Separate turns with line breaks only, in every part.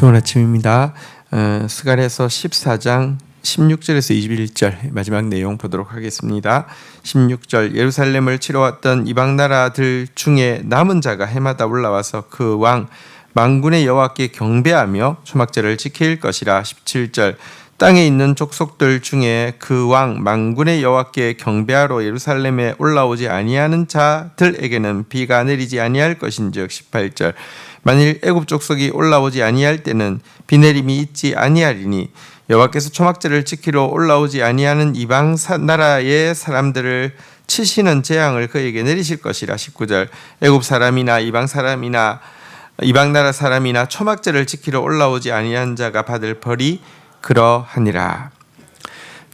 좋은 아침입니다. 스가랴서 14장 16절에서 21절 마지막 내용 보도록 하겠습니다. 16절 예루살렘을 치러 왔던 이방 나라들 중에 남은 자가 해마다 올라와서 그 왕 만군의 여호와께 경배하며 초막절을 지킬 것이라. 17절 땅에 있는 족속들 중에 그 왕 만군의 여호와께 경배하러 예루살렘에 올라오지 아니하는 자들에게는 비가 내리지 아니할 것인즉. 18절 만일 애굽 족속이 올라오지 아니할 때는 비 내림이 있지 아니하리니 여호와께서 초막절을 지키러 올라오지 아니하는 이방 나라의 사람들을 치시는 재앙을 그에게 내리실 것이라. 19절 애굽 사람이나 이방 나라 사람이나 초막절을 지키러 올라오지 아니한 자가 받을 벌이 그러하니라.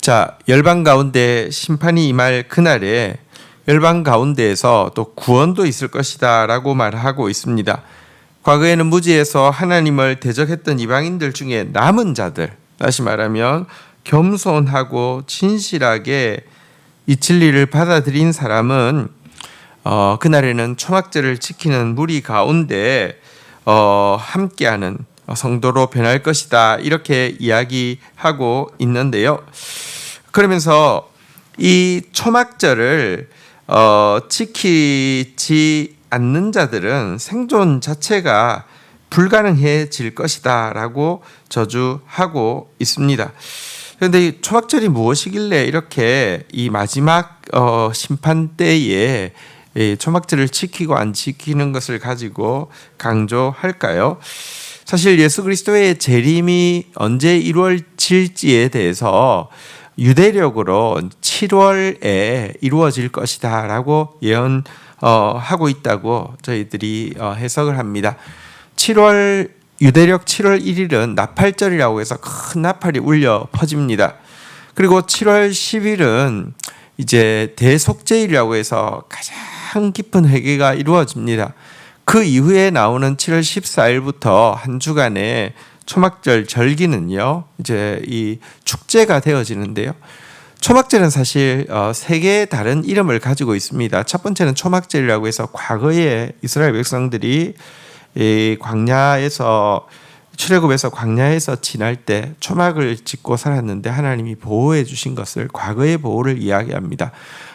자, 열방 가운데 심판이 임할 그날에 열방 가운데에서 또 구원도 있을 것이다 라고 말하고 있습니다. 과거에는 무지에서 하나님을 대적했던 이방인들 중에 남은 자들, 다시 말하면 겸손하고 진실하게 이 진리를 받아들인 사람은 그날에는 초막절을 지키는 무리 가운데 함께하는 성도로 변할 것이다, 이렇게 이야기하고 있는데요. 그러면서 이 초막절을 지키지 않는 자들은 생존 자체가 불가능해질 것이다 라고 저주하고 있습니다. 그런데 이 초막절이 무엇이길래 이렇게 이 마지막 심판 때에 초막절을 지키고 안 지키는 것을 가지고 강조할까요? 사실 예수 그리스도의 재림이 언제 이루어질지에 대해서 유대력으로 7월에 이루어질 것이다 라고 예언하고 있다고 저희들이 해석을 합니다. 유대력 7월 1일은 나팔절이라고 해서 큰 나팔이 울려 퍼집니다. 그리고 7월 10일은 이제 대속죄일이라고 해서 가장 깊은 회개가 이루어집니다. 그 이후에 나오는 7월 14일부터 한 주간의 초막절 절기는요, 이제 이 축제가 되어지는데요. 초막절은 사실 세 개의 다른 이름을 가지고 있습니다. 첫 번째는 초막절이라고 해서 과거에 이스라엘 백성들이 이 광야에서 출애굽에서 광야에서 지날 때 초막을 짓고 살았는데 하나님이 보호해 주신 것을, 과거의 보호를 이야기합니다.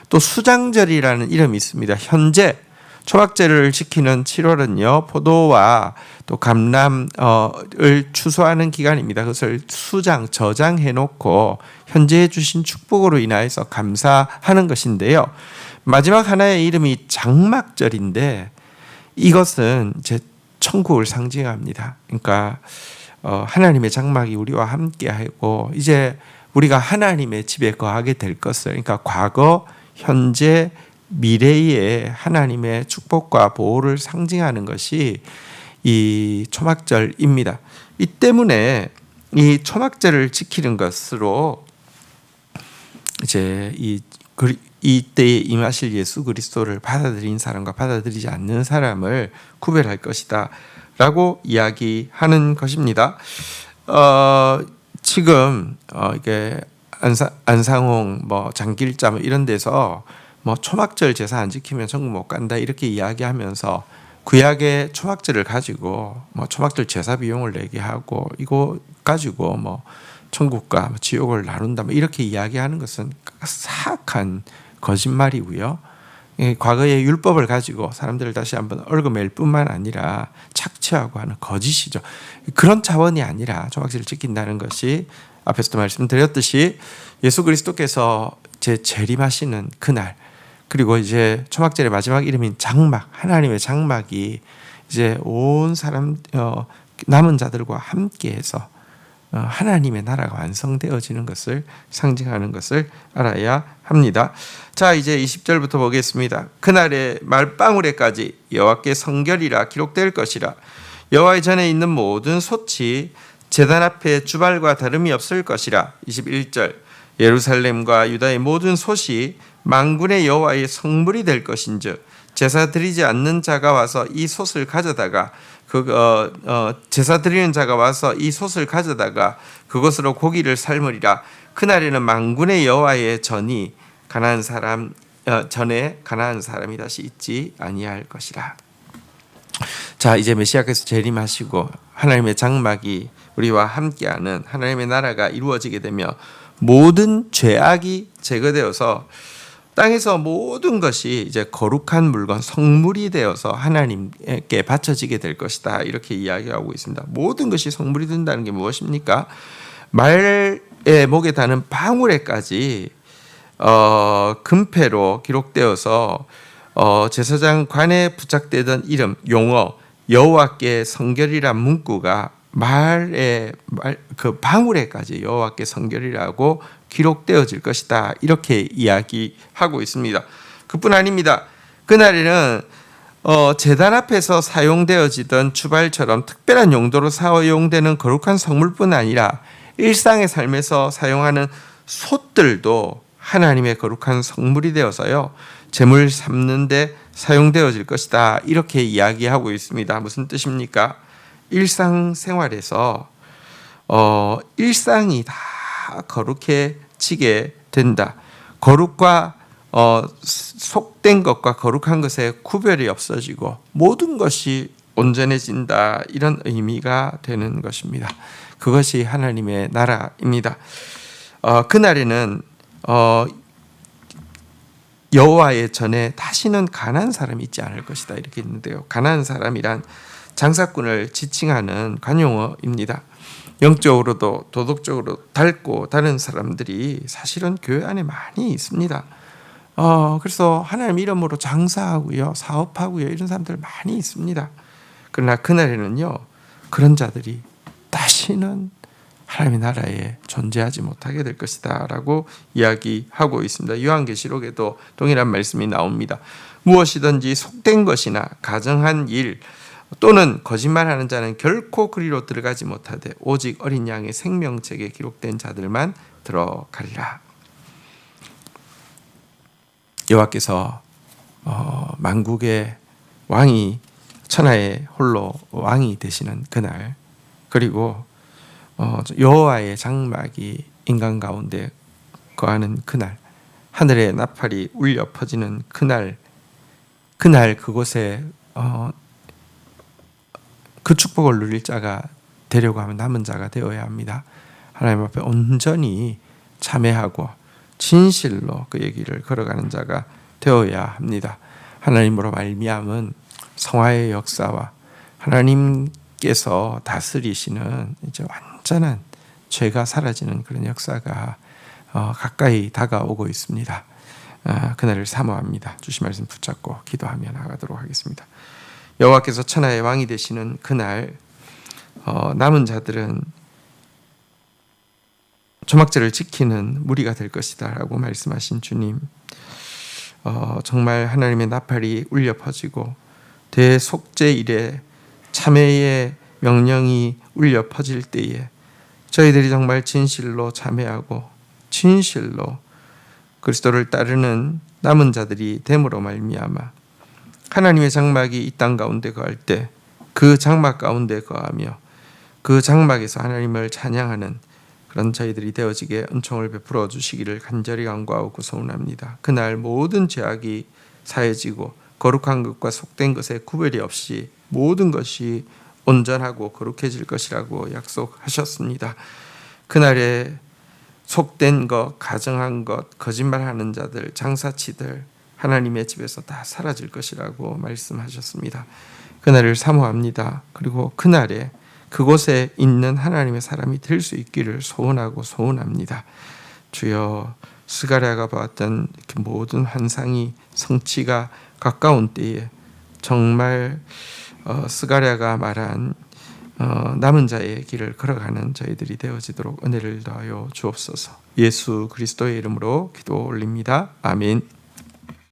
또 수장절이라는 이름이 있습니다. 현재 초막절을 지키는 7월은요 포도와 또 감람을 추수하는 기간입니다. 그것을 저장해 놓고 현재 주신 축복으로 인하여서 감사하는 것인데요. 마지막 하나의 이름이 장막절인데 이것은 이제 천국을 상징합니다. 그러니까 하나님의 장막이 우리와 함께하고 이제 우리가 하나님의 집에 거하게 될 것을, 그러니까 과거, 현재, 미래의 하나님의 축복과 보호를 상징하는 것이 이 초막절입니다. 이 때문에 이 초막절을 지키는 것으로 이제 이때에 임하실 예수 그리스도를 받아들인 사람과 받아들이지 않는 사람을 구별할 것이다 라고 이야기하는 것입니다. 지금 이게 안상홍, 장길자 이런 데서 초막절 제사 안 지키면 천국 못 간다 이렇게 이야기하면서 구약의 초막절을 가지고 초막절 제사 비용을 내게 하고 이거 가지고 천국과 지옥을 나눈다 이렇게 이야기하는 것은 사악한 거짓말이고요. 과거의 율법을 가지고 사람들을 다시 한번 얽어맬 뿐만 아니라 착취하고 하는 거짓이죠. 그런 차원이 아니라 초막절을 지킨다는 것이 앞에서도 말씀드렸듯이 예수 그리스도께서 재림하시는 그날, 그리고 이제 초막절의 마지막 이름인 장막, 하나님의 장막이 이제 온 사람 남은 자들과 함께해서 하나님의 나라가 완성되어지는 것을 상징하는 것을 알아야 합니다. 자, 이제 20절부터 보겠습니다. 그날의 말방울에까지 여호와께 성결이라 기록될 것이라. 여호와의 전에 있는 모든 솥이 제단 앞에 주발과 다름이 없을 것이라. 21절 예루살렘과 유다의 모든 솥이 만군의 여호와의 성물이 될 것인즉 제사 드리지 않는 자가 와서 이 솥을 가져다가 제사 드리는 자가 와서 이 솥을 가져다가 그것으로 고기를 삶으리라. 그날에는 만군의 여호와의 전이 전에 가나안 사람이 다시 있지 아니할 것이라. 자, 이제 메시아께서 재림하시고 하나님의 장막이 우리와 함께하는 하나님의 나라가 이루어지게 되며 모든 죄악이 제거되어서 땅에서 모든 것이 이제 거룩한 물건, 성물이 되어서 하나님께 바쳐지게 될 것이다. 이렇게 이야기하고 있습니다. 모든 것이 성물이 된다는 게 무엇입니까? 말의 목에 다는 방울에까지 금패로 기록되어서 제사장 관에 부착되던 이름, 용어, 여호와께 성결이란 문구가 그 방울에까지 여호와께 성결이라고 기록되어질 것이다. 이렇게 이야기하고 있습니다. 그뿐 아닙니다. 그날에는 제단 앞에서 사용되어지던 주발처럼 특별한 용도로 사용되는 거룩한 성물뿐 아니라 일상의 삶에서 사용하는 솥들도 하나님의 거룩한 성물이 되어서요, 제물 삶는데 사용되어질 것이다. 이렇게 이야기하고 있습니다. 무슨 뜻입니까? 일상생활에서 일상이 다 거룩해지게 된다. 거룩과 속된 것과 거룩한 것의 구별이 없어지고 모든 것이 온전해진다. 이런 의미가 되는 것입니다. 그것이 하나님의 나라입니다. 그날에는 여호와의 전에 다시는 가난한 사람이 있지 않을 것이다. 이렇게 있는데요. 가난한 사람이란 장사꾼을 지칭하는 관용어입니다. 영적으로도 도덕적으로 닳고 다른 사람들이 사실은 교회 안에 많이 있습니다. 그래서 하나님 이름으로 장사하고요, 사업하고요, 이런 사람들 많이 있습니다. 그러나 그날에는요, 그런 자들이 다시는 하나님의 나라에 존재하지 못하게 될 것이다 라고 이야기하고 있습니다. 요한계시록에도 동일한 말씀이 나옵니다. 무엇이든지 속된 것이나 가정한 일 또는 거짓말하는 자는 결코 그리로 들어가지 못하되 오직 어린 양의 생명책에 기록된 자들만 들어가리라. 여호와께서 만국의 왕이 천하의 홀로 왕이 되시는 그날, 그리고 여호와의 장막이 인간 가운데 거하는 그날, 하늘의 나팔이 울려 퍼지는 그날 그곳에 그 축복을 누릴 자가 되려고 하면 남은 자가 되어야 합니다. 하나님 앞에 온전히 참회하고 진실로 그 얘기를 걸어가는 자가 되어야 합니다. 하나님으로 말미암은 성화의 역사와 하나님께서 다스리시는 이제 완전한 죄가 사라지는 그런 역사가 가까이 다가오고 있습니다. 그날을 사모합니다. 주신 말씀 붙잡고 기도하며 나가도록 하겠습니다. 여호와께서 천하의 왕이 되시는 그날 남은 자들은 초막절을 지키는 무리가 될 것이다 라고 말씀하신 주님, 정말 하나님의 나팔이 울려 퍼지고 대속죄일에 참회의 명령이 울려 퍼질 때에 저희들이 정말 진실로 참회하고 진실로 그리스도를 따르는 남은 자들이 됨으로 말미암아 하나님의 장막이 이 땅 가운데 거할 때 그 장막 가운데 거하며 그 장막에서 하나님을 찬양하는 그런 저희들이 되어지게 은총을 베풀어 주시기를 간절히 간구하고 소원합니다. 그날 모든 죄악이 사해지고 거룩한 것과 속된 것의 구별이 없이 모든 것이 온전하고 거룩해질 것이라고 약속하셨습니다. 그날에 속된 것, 가정한 것, 거짓말하는 자들, 장사치들 하나님의 집에서 다 사라질 것이라고 말씀하셨습니다. 그날을 사모합니다. 그리고 그날에 그곳에 있는 하나님의 사람이 될 수 있기를 소원하고 소원합니다. 주여, 스가랴가 보았던 모든 환상이 성취가 가까운 때에 정말 스가랴가 말한 남은 자의 길을 걸어가는 저희들이 되어지도록 은혜를 더하여 주옵소서. 예수 그리스도의 이름으로 기도 올립니다. 아멘.